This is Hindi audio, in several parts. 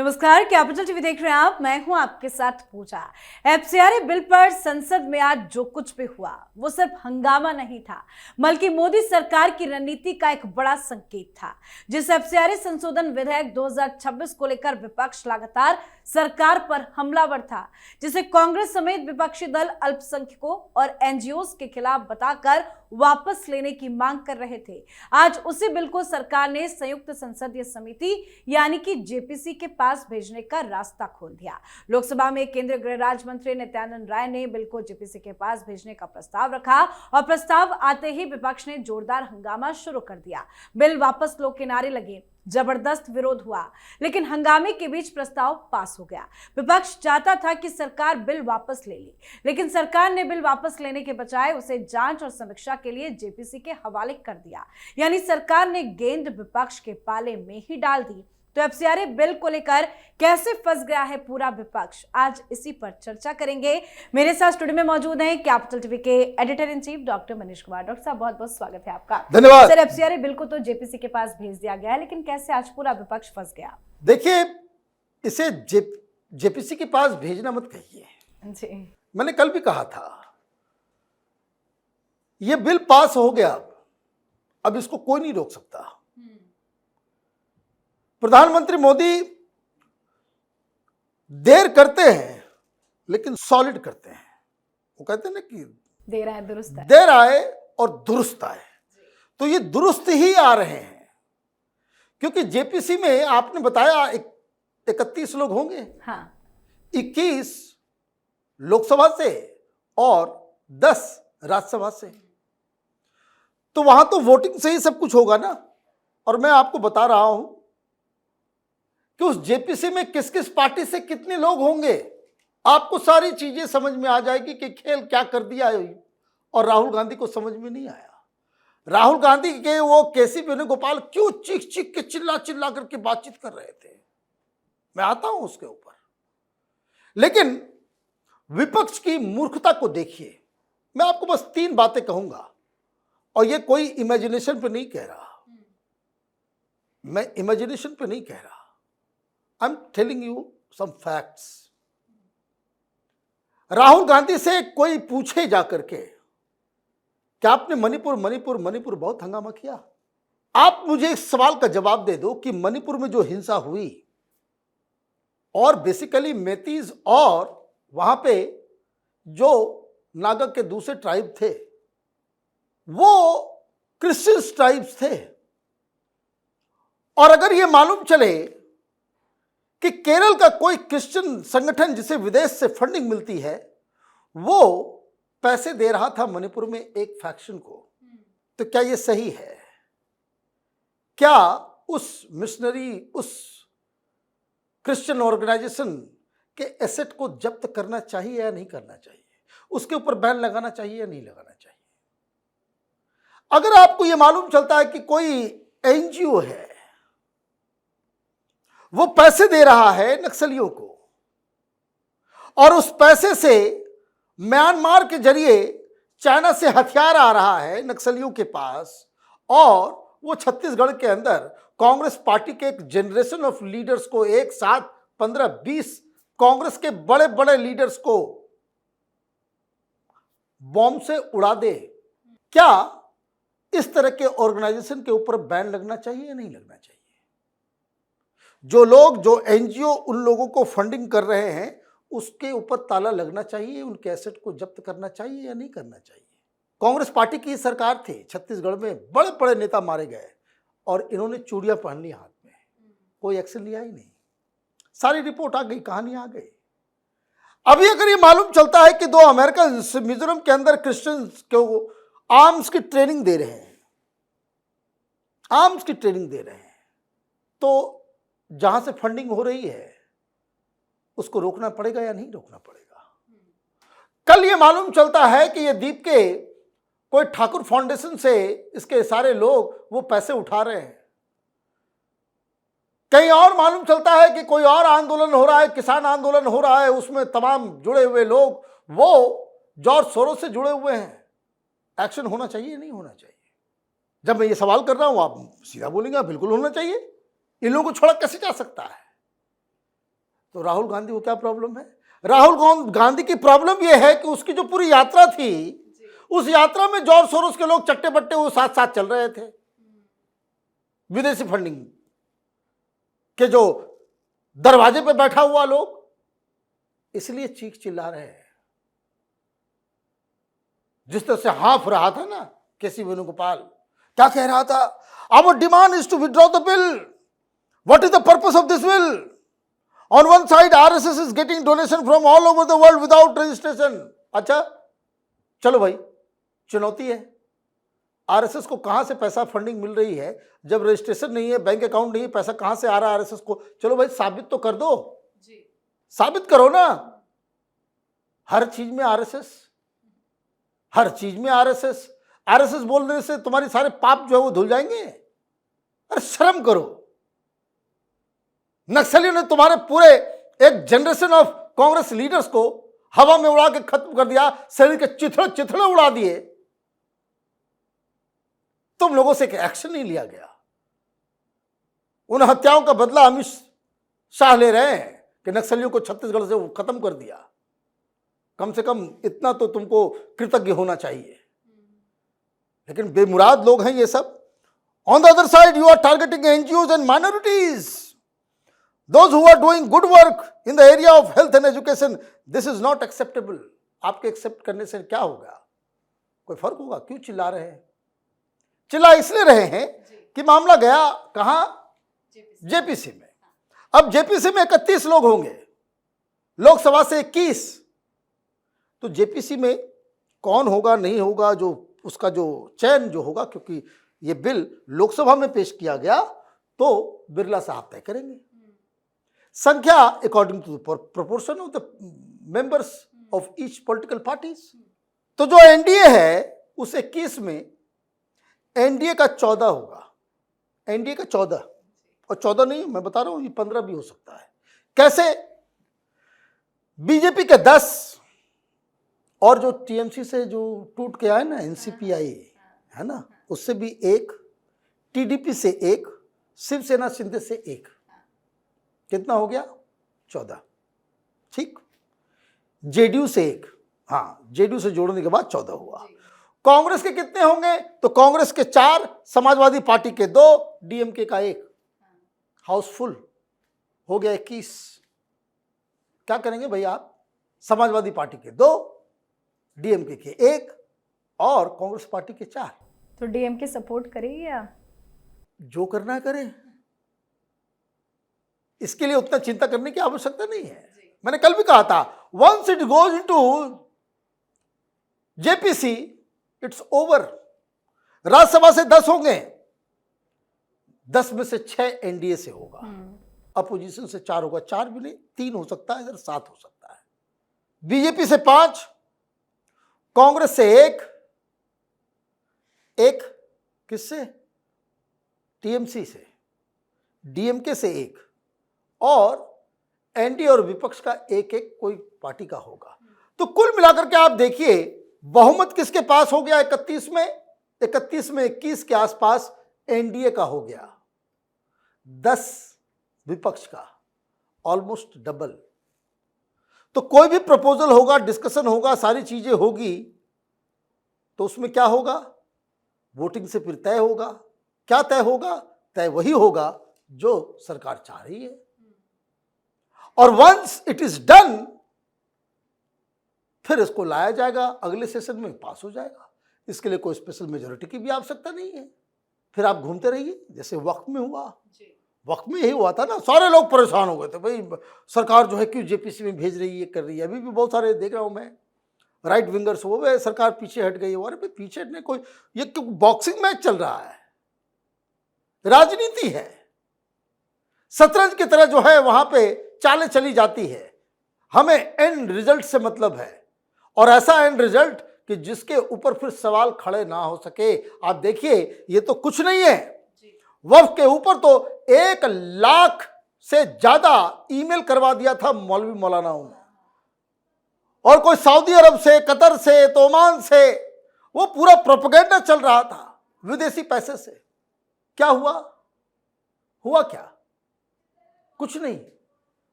नमस्कार, कैपिटल टीवी देख रहे हैं आप। मैं हूं आपके साथ पूजा। एफसीआरए बिल पर संसद में आज जो कुछ भी हुआ वो सिर्फ हंगामा नहीं था, बल्कि मोदी सरकार की रणनीति का एक बड़ा संकेत था। जिस एफसीआरए संशोधन विधेयक 2026 को लेकर विपक्ष लगातार सरकार पर हमलावर था, जिसे कांग्रेस समेत विपक्षी दल अल्पसंख्यकों और एनजीओज के खिलाफ बताकर वापस लेने की मांग कर रहे थे, आज उसी बिल को सरकार ने संयुक्त संसदीय समिति यानी कि जेपीसी के पास भेजने का रास्ता खोल दिया। लोकसभा में केंद्रीय गृह राज्य मंत्री नित्यानंद राय ने बिल को जेपीसी के पास भेजने का प्रस्ताव रखा और प्रस्ताव आते ही विपक्ष ने जोरदार हंगामा शुरू कर दिया। बिल वापस लो के नारे लगे, जबरदस्त विरोध हुआ, लेकिन हंगामे के बीच प्रस्ताव पास हो गया। विपक्ष चाहता था कि सरकार बिल वापस ले ले, लेकिन सरकार ने बिल वापस लेने के बजाय उसे जांच और समीक्षा के लिए जेपीसी के हवाले कर दिया। यानी सरकार ने गेंद विपक्ष के पाले में ही डाल दी। तो एफसीआरए बिल को लेकर कैसे फंस गया है पूरा विपक्ष, आज इसी पर चर्चा करेंगे। मेरे साथ स्टूडियो में मौजूद हैं कैपिटल टीवी के editor in chief doctor Manish Kumar. Doctor साहब, बहुत बहुत स्वागत है आपका। धन्यवाद सर, एफसीआरए बिल को तो जेपीसी के पास भेज दिया गया है, लेकिन कैसे आज पूरा विपक्ष फंस गया? देखिए, इसे जेपीसी के पास भेजना मत कहिए जी। मैंने कल भी कहा था, यह बिल पास हो गया, अब इसको कोई नहीं रोक सकता। प्रधानमंत्री मोदी देर करते हैं लेकिन सॉलिड करते हैं। वो कहते हैं ना कि देर आए दुरुस्त आए। देर आए और दुरुस्त आए, तो ये दुरुस्त ही आ रहे हैं, क्योंकि जेपीसी में आपने बताया 31 लोग होंगे। हाँ। 21 लोकसभा से और 10 राज्यसभा से, तो वहां तो वोटिंग से ही सब कुछ होगा ना। और मैं आपको बता रहा हूं कि उस जेपीसी में किस किस पार्टी से कितने लोग होंगे, आपको सारी चीजें समझ में आ जाएगी कि खेल क्या कर दिया है। और राहुल गांधी को समझ में नहीं आया। राहुल गांधी के वो केसी वेणुगोपाल क्यों चीख चीख के चिल्ला चिल्ला करके बातचीत कर रहे थे, मैं आता हूं उसके ऊपर। लेकिन विपक्ष की मूर्खता को देखिए। मैं आपको बस 3 बातें कहूंगा, और ये कोई इमेजिनेशन पे नहीं कह रहा, मैं इमेजिनेशन पे नहीं कह रहा, I am telling you some facts. Rahul Gandhi से कोई पूछे जाकर के, क्या आपने मणिपुर बहुत हंगामा किया? आप मुझे इस सवाल का जवाब दे दो कि मणिपुर में जो हिंसा हुई, और बेसिकली मेतीज और वहां पे जो नागा के दूसरे ट्राइब थे, वो क्रिश्चियन ट्राइब्स थे। और अगर ये मालूम चले कि केरल का कोई क्रिश्चियन संगठन जिसे विदेश से फंडिंग मिलती है, वो पैसे दे रहा था मणिपुर में एक फैक्शन को, तो क्या ये सही है? क्या उस मिशनरी, उस क्रिश्चियन ऑर्गेनाइजेशन के एसेट को जब्त करना चाहिए या नहीं करना चाहिए? उसके ऊपर बैन लगाना चाहिए या नहीं लगाना चाहिए? अगर आपको यह मालूम चलता है कि कोई एनजीओ है, वो पैसे दे रहा है नक्सलियों को, और उस पैसे से म्यांमार के जरिए चाइना से हथियार आ रहा है नक्सलियों के पास, और वो छत्तीसगढ़ के अंदर कांग्रेस पार्टी के एक जनरेशन ऑफ लीडर्स को, एक साथ 15-20 कांग्रेस के बड़े बड़े लीडर्स को बॉम्ब से उड़ा दे, क्या इस तरह के ऑर्गेनाइजेशन के ऊपर बैन लगना चाहिए या नहीं लगना चाहिए? जो लोग, जो एनजीओ उन लोगों को फंडिंग कर रहे हैं, उसके ऊपर ताला लगना चाहिए, उनके एसेट को जब्त करना चाहिए या नहीं करना चाहिए? कांग्रेस पार्टी की सरकार थी, छत्तीसगढ़ में बड़े बड़े नेता मारे गए और इन्होंने चूड़ियां पहन ली हाथ में, कोई एक्शन लिया ही नहीं। सारी रिपोर्ट आ गई, कहानी आ गई। अभी अगर ये मालूम चलता है कि 2 अमेरिकन मिजोरम के अंदर क्रिश्चियंस को आर्म्स की ट्रेनिंग दे रहे हैं, आर्म्स की ट्रेनिंग दे रहे हैं, तो जहां से फंडिंग हो रही है उसको रोकना पड़ेगा या नहीं रोकना पड़ेगा? कल ये मालूम चलता है कि ये द्वीप के कोई ठाकुर फाउंडेशन से इसके सारे लोग वो पैसे उठा रहे हैं। कहीं और मालूम चलता है कि कोई और आंदोलन हो रहा है, किसान आंदोलन हो रहा है, उसमें तमाम जुड़े हुए लोग वो जॉर्ज सोरोस से जुड़े हुए हैं। एक्शन होना चाहिए नहीं होना चाहिए? जब मैं ये सवाल कर रहा हूं, आप सीधा बोलेंगे बिल्कुल होना चाहिए। इन लोगों को छोड़ा कैसे जा सकता है? तो राहुल गांधी को क्या प्रॉब्लम है? राहुल गांधी की प्रॉब्लम यह है कि उसकी जो पूरी यात्रा थी, उस यात्रा में जॉर्ज सोरोस के लोग चट्टे बट्टे वो साथ साथ चल रहे थे, विदेशी फंडिंग के जो दरवाजे पे बैठा हुआ लोग, इसलिए चीख चिल्ला रहे हैं। जिस तरह से हाफ रहा था ना केसी वेणुगोपाल, क्या कह रहा था? Our demand is to withdraw the bill, what is the purpose of this bill? On one side RSS is getting donation from all over the world without registration. अच्छा चलो भाई, चुनौती है, आरएसएस को कहां से पैसा फंडिंग मिल रही है? जब रजिस्ट्रेशन नहीं है, बैंक अकाउंट नहीं है, पैसा कहां से आ रहा है आरएसएस को? चलो भाई साबित तो कर दो जी, साबित करो ना। हर चीज में आरएसएस, हर चीज में आरएसएस। आरएसएस बोलने से तुम्हारे सारे पाप जो है वो धुल जाएंगे? अरे शर्म करो। नक्सलियों ने तुम्हारे पूरे एक जनरेशन ऑफ कांग्रेस लीडर्स को हवा में उड़ा के खत्म कर दिया, शरीर के चिथड़े चिथड़े उड़ा दिए। तुम लोगों से एक एक्शन नहीं लिया गया। उन हत्याओं का बदला अमित शाह ले रहे हैं कि नक्सलियों को छत्तीसगढ़ से खत्म कर दिया। कम से कम इतना तो तुमको कृतज्ञ होना चाहिए। लेकिन बेमुराद लोग हैं ये सब। On the other side you are targeting NGOs and minorities, those who are doing good work in the area of health and education. This is not acceptable. आपके एक्सेप्ट करने से क्या होगा? कोई फर्क होगा? क्यों चिल्ला रहे हैं? चिल्ला इसलिए रहे हैं कि मामला गया कहां? जेपीसी में। अब जेपीसी में 31 लोग होंगे, लोकसभा से 21। तो जेपीसी में कौन होगा नहीं होगा, जो उसका जो चयन जो होगा, क्योंकि ये बिल लोकसभा में पेश किया गया तो बिरला साहब तय करेंगे। संख्या according to proportion of the members of each political parties. तो जो एनडीए है उस 21 में एनडीए का 14 होगा, एनडीए का 14, और 14 नहीं मैं बता रहा हूं, ये 15 भी हो सकता है। कैसे? बीजेपी के 10 और जो टीएमसी से जो टूट के आए ना, एनसीपीआई है ना, उससे भी 1, टीडीपी से 1, शिवसेना शिंदे से 1, कितना हो गया? 14। ठीक। जेडीयू से 1, हाँ जेडीयू से जोड़ने के बाद 14 हुआ। कांग्रेस के कितने होंगे? तो कांग्रेस के 4, समाजवादी पार्टी के 2, डीएमके का 1, हाउसफुल हो गया 21। क्या करेंगे भाई आप? समाजवादी पार्टी के 2, डीएमके के 1 और कांग्रेस पार्टी के 4। तो डीएमके सपोर्ट करेगी या? जो करना करे, इसके लिए उतना चिंता करने की आवश्यकता नहीं है। मैंने कल भी कहा था, once it goes into JPC it's over. Rajya Sabha से 10 होंगे, 10 में से 6 एनडीए से होगा, अपोजिशन से 4 होगा, 4 भी नहीं 3 हो सकता है, इधर 7 हो सकता है। बीजेपी से 5, कांग्रेस से 1, किससे? टीएमसी से, डीएमके से 1 और एनडीए और विपक्ष का 1 कोई पार्टी का होगा। तो कुल मिलाकर के आप देखिए बहुमत किसके पास हो गया? 31 में 21 के आसपास एनडीए का हो गया, 10 विपक्ष का, ऑलमोस्ट डबल। तो कोई भी प्रपोजल होगा, डिस्कशन होगा, सारी चीजें होगी, तो उसमें क्या होगा? वोटिंग से फिर तय होगा। क्या तय होगा? तय वही होगा जो सरकार चाह रही है। और वंस इट इज डन, फिर इसको लाया जाएगा, अगले सेशन में पास हो जाएगा। इसके लिए कोई स्पेशल मेजोरिटी की भी आवश्यकता नहीं है। फिर आप घूमते रहिए, जैसे वक्त में हुआ। वक्त में यही हुआ था ना, सारे लोग परेशान हो गए थे, भाई सरकार जो है क्यों जेपीसी में भेज रही है, कर रही है। अभी भी बहुत सारे देख रहा हूं मैं, राइट विंगर्स, वो भाई सरकार पीछे हट गई। अरे भाई पीछे हटने कोई, ये बॉक्सिंग मैच चल रहा है, राजनीति है, शतरंज की तरह जो है वहां पे चालें चली जाती है। हमें एंड रिजल्ट से मतलब है, और ऐसा एंड रिजल्ट कि जिसके ऊपर फिर सवाल खड़े ना हो सके। आप देखिए ये तो कुछ नहीं है, वक्फ के ऊपर तो 1 लाख से ज्यादा ईमेल करवा दिया था मौलवी मौलानाओं ने, और कोई सऊदी अरब से, कतर से, तो ओमान से वो पूरा प्रोपेगेंडा चल रहा था विदेशी पैसे से। क्या हुआ? हुआ क्या? कुछ नहीं।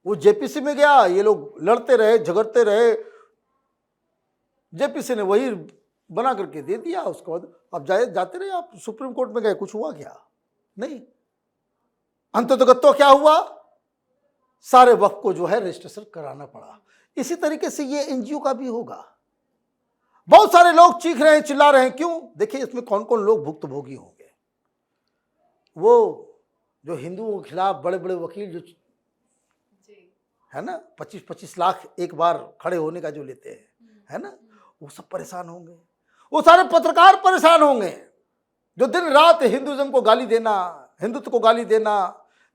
वो जेपीसी में गया, ये लोग लड़ते रहे, झगड़ते रहे, जेपीसी ने वही बना करके दे दिया। उसके बाद अब जाते रहे आप, सुप्रीम कोर्ट में गए, कुछ हुआ क्या? नहीं। अंततः क्या हुआ? सारे वक्फ को जो है रजिस्ट्रेशन कराना पड़ा। इसी तरीके से ये एनजीओ का भी होगा। बहुत सारे लोग चीख रहे हैं, चिल्ला रहे हैं, क्यों? देखिए इसमें कौन कौन लोग भुक्तभोगी होंगे। वो जो हिंदुओं के खिलाफ बड़े बड़े वकील जो है ना, 25-25 लाख एक बार खड़े होने का जो लेते हैं, है ना, वो सब परेशान होंगे। वो सारे पत्रकार परेशान होंगे जो दिन रात हिंदुइज्म को गाली देना, हिंदुत्व को गाली देना,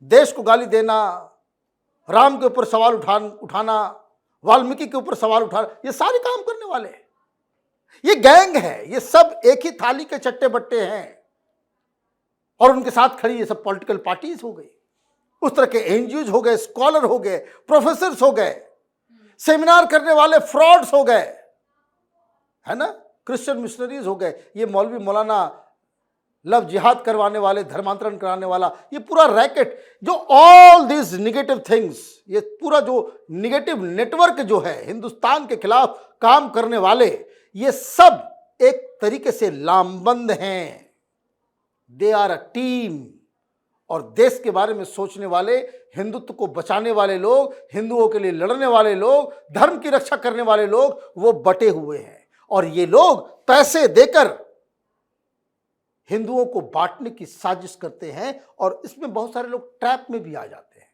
देश को गाली देना, राम के ऊपर सवाल उठाना, वाल्मीकि के ऊपर सवाल उठाना, ये सारे काम करने वाले, ये गैंग है, ये सब एक ही थाली के चट्टे बट्टे हैं। और उनके साथ खड़ी ये सब पॉलिटिकल पार्टीज हो गई, उस तरह के एनजीओज हो गए, स्कॉलर हो गए, प्रोफेसर्स हो गए, सेमिनार करने वाले फ्रॉड्स हो गए, है ना, क्रिश्चियन मिशनरीज हो गए, ये मौलवी मौलाना लव जिहाद करवाने वाले, धर्मांतरण कराने वाला, ये पूरा रैकेट, जो ऑल दिस निगेटिव थिंग्स, ये पूरा जो निगेटिव नेटवर्क जो है हिंदुस्तान के खिलाफ काम करने वाले, ये सब एक तरीके से लामबंद हैं। They are a team. और देश के बारे में सोचने वाले, हिंदुत्व को बचाने वाले लोग, हिंदुओं के लिए लड़ने वाले लोग, धर्म की रक्षा करने वाले लोग, वो बटे हुए हैं। और ये लोग पैसे देकर हिंदुओं को बांटने की साजिश करते हैं, और इसमें बहुत सारे लोग ट्रैप में भी आ जाते हैं।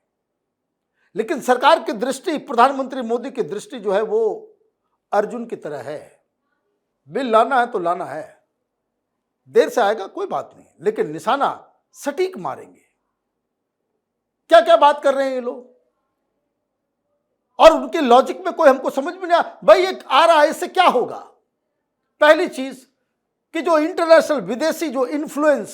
लेकिन सरकार की दृष्टि, प्रधानमंत्री मोदी की दृष्टि जो है वो अर्जुन की तरह है। बिल लाना है तो लाना है, देर से आएगा कोई बात नहीं, लेकिन निशाना सटीक मारेंगे। क्या क्या बात कर रहे हैं ये लोग, और उनके लॉजिक में कोई हमको समझ में नहीं आया। भाई एक आ रहा है, इससे क्या होगा? पहली चीज कि जो इंटरनेशनल विदेशी जो इन्फ्लुएंस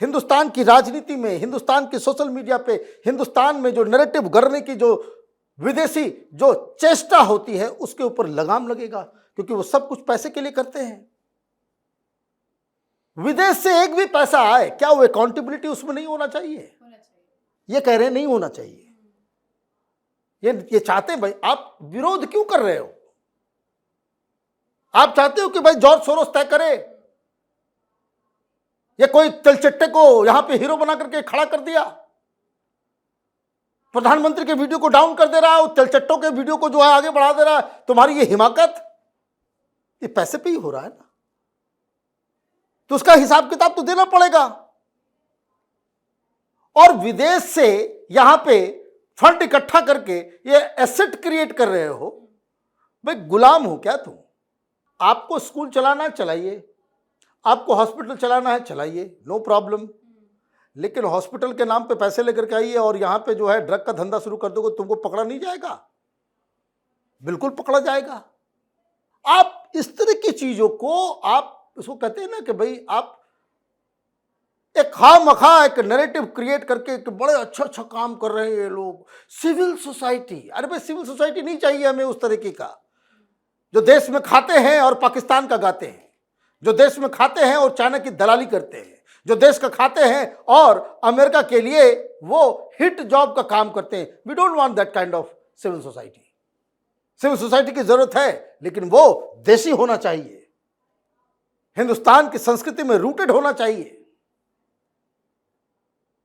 हिंदुस्तान की राजनीति में, हिंदुस्तान की सोशल मीडिया पे, हिंदुस्तान में जो नैरेटिव गढ़ने की जो विदेशी जो चेष्टा होती है, उसके ऊपर लगाम लगेगा, क्योंकि वो सब कुछ पैसे के लिए करते हैं। विदेश से एक भी पैसा आए, क्या वो अकाउंटेबिलिटी उसमें नहीं होना चाहिए? ये कह रहे हैं नहीं होना चाहिए। ये चाहते हैं भाई, आप विरोध क्यों कर रहे हो? आप चाहते हो कि भाई जॉर्ज सोरोस तय करे, या कोई तलचट्टे को यहां पे हीरो बना करके खड़ा कर दिया, प्रधानमंत्री के वीडियो को डाउन कर दे रहा है, वो तलचट्टों के वीडियो को जो है आगे बढ़ा दे रहा है। तुम्हारी ये हिमाकत, ये पैसे पे ही हो रहा है ना, तो उसका हिसाब किताब तो देना पड़ेगा। और विदेश से यहां पे फंड इकट्ठा करके ये एसेट क्रिएट कर रहे हो। भाई गुलाम हो क्या तुम? आपको स्कूल चलाना है चलाइए, आपको हॉस्पिटल चलाना है चलाइए, नो प्रॉब्लम। लेकिन हॉस्पिटल के नाम पे पैसे लेकर के आइए और यहां पे जो है ड्रग का धंधा शुरू कर दोगे, तुमको पकड़ा नहीं जाएगा? बिल्कुल पकड़ा जाएगा। आप इस तरह की चीजों को, आप उसको कहते हैं ना कि भाई आप एक खामखा एक नैरेटिव क्रिएट करके कि बड़े अच्छा काम कर रहे हैं ये लोग, सिविल सोसाइटी। अरे भाई सिविल सोसाइटी नहीं चाहिए हमें उस तरीके का, जो देश में खाते हैं और पाकिस्तान का गाते हैं, जो देश में खाते हैं और चाइना की दलाली करते हैं, जो देश का खाते हैं और अमेरिका के लिए वो हिट जॉब का काम करते हैं। We don't want that kind of civil society. Civil society की जरूरत है, लेकिन वो देशी होना चाहिए, हिंदुस्तान की संस्कृति में रूटेड होना चाहिए।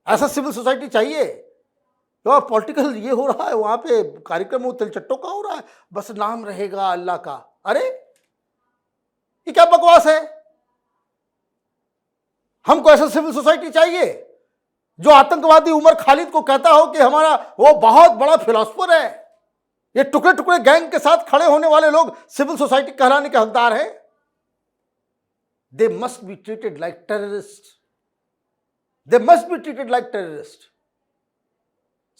ऐसा सिविल सोसाइटी चाहिए। तो पॉलिटिकल ये हो रहा है, वहां पे कार्यक्रम वो तिलचट्टों का हो रहा है, बस नाम रहेगा अल्लाह का। अरे ये क्या बकवास है? हमको ऐसा सिविल सोसाइटी चाहिए जो आतंकवादी उमर खालिद को कहता हो कि हमारा वो बहुत बड़ा फिलोसफर है। ये टुकड़े टुकड़े गैंग के साथ खड़े होने वाले लोग सिविल सोसाइटी कहलाने के हकदार हैं। They must be treated like terrorist. They must be treated like terrorist.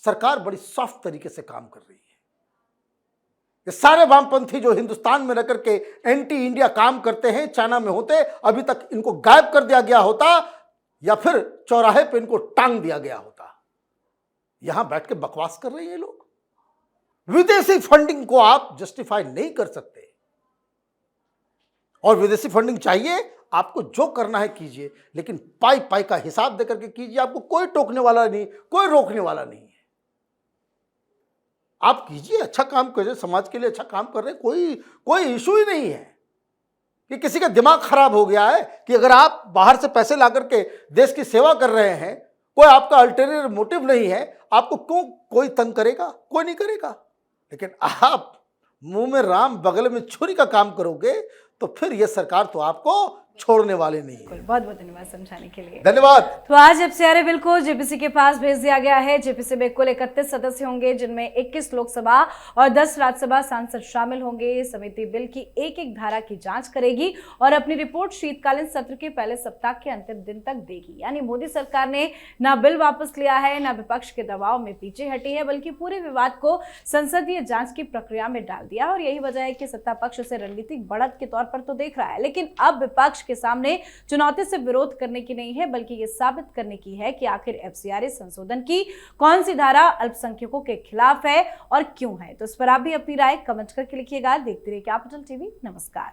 सरकार बड़ी सॉफ्ट तरीके से काम कर रही है। ये सारे वामपंथी जो हिंदुस्तान में रह करके एंटी इंडिया काम करते हैं, चाइना में होते, अभी तक इनको गायब कर दिया गया होता, या फिर चौराहे पे इनको टांग दिया गया होता। यहां बैठ के बकवास कर रहे हैं ये लोग। विदेशी फंडिंग को आप जस्टिफाई नहीं कर सकते, और विदेशी फंडिंग चाहिए, आपको जो करना है कीजिए, लेकिन पाई पाई का हिसाब देकर के कीजिए। आपको कोई टोकने वाला नहीं, कोई रोकने वाला नहीं है। आप कीजिए, अच्छा काम करिए, समाज के लिए अच्छा काम कर रहे हैं, कोई इशू ही नहीं है कि किसी का दिमाग खराब हो गया है कि अगर आप बाहर से पैसे ला करके देश की सेवा कर रहे हैं, कोई आपका अल्टीरियर मोटिव नहीं है, आपको क्यों कोई तंग करेगा? कोई नहीं करेगा। लेकिन आप मुंह में राम बगल में छुरी का काम करोगे तो फिर यह सरकार तो आपको छोड़ने वाले नहीं है। बहुत बहुत धन्यवाद समझाने के लिए। धन्यवाद। तो आज एफसीआरए बिल को जेपीसी के पास भेज दिया गया है। जेपीसी में कुल 31 सदस्य होंगे, जिनमें 21 लोकसभा और 10 राज्यसभा सांसद शामिल होंगे। समिति बिल की एक एक धारा की जांच करेगी और अपनी रिपोर्ट शीतकालीन सत्र के पहले सप्ताह के अंतिम दिन तक देगी। यानी मोदी सरकार ने न बिल वापस लिया है, न विपक्ष के दबाव में पीछे हटी है, बल्कि पूरे विवाद को संसदीय जांच की प्रक्रिया में डाल दिया। और यही वजह है कि सत्ता पक्ष इसे रणनीतिक बढ़त के तौर पर तो देख रहा है, लेकिन अब विपक्ष के सामने चुनौती से विरोध करने की नहीं है, बल्कि ये साबित करने की है कि आखिर एफसीआरए संशोधन की कौन सी धारा अल्पसंख्यकों के खिलाफ है और क्यों है। तो इस पर आप भी अपनी राय कमेंट करके लिखिएगा। देखते रहिए कैपिटल टीवी। नमस्कार।